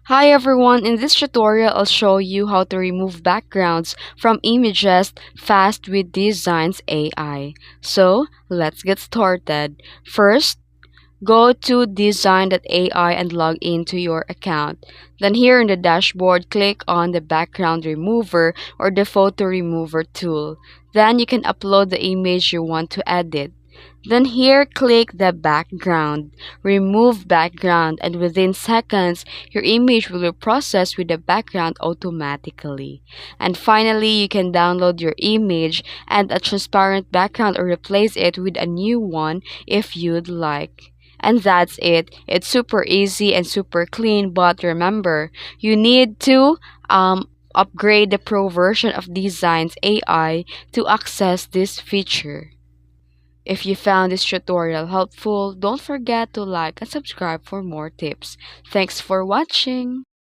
Hi everyone, in this tutorial I'll show you how to remove backgrounds from images fast with Dzine AI. So, let's get started. First, go to Dzine AI and log into your account. Then here in the dashboard, click on the background remover or the photo remover tool. Then you can upload the image you want to edit. Then here, click the background, remove background, and within seconds, your image will be processed with the background automatically. And finally, you can download your image and a transparent background or replace it with a new one if you'd like. And that's it. It's super easy and super clean, but remember, you need to upgrade the pro version of Designs AI to access this feature. If you found this tutorial helpful, don't forget to like and subscribe for more tips. Thanks for watching!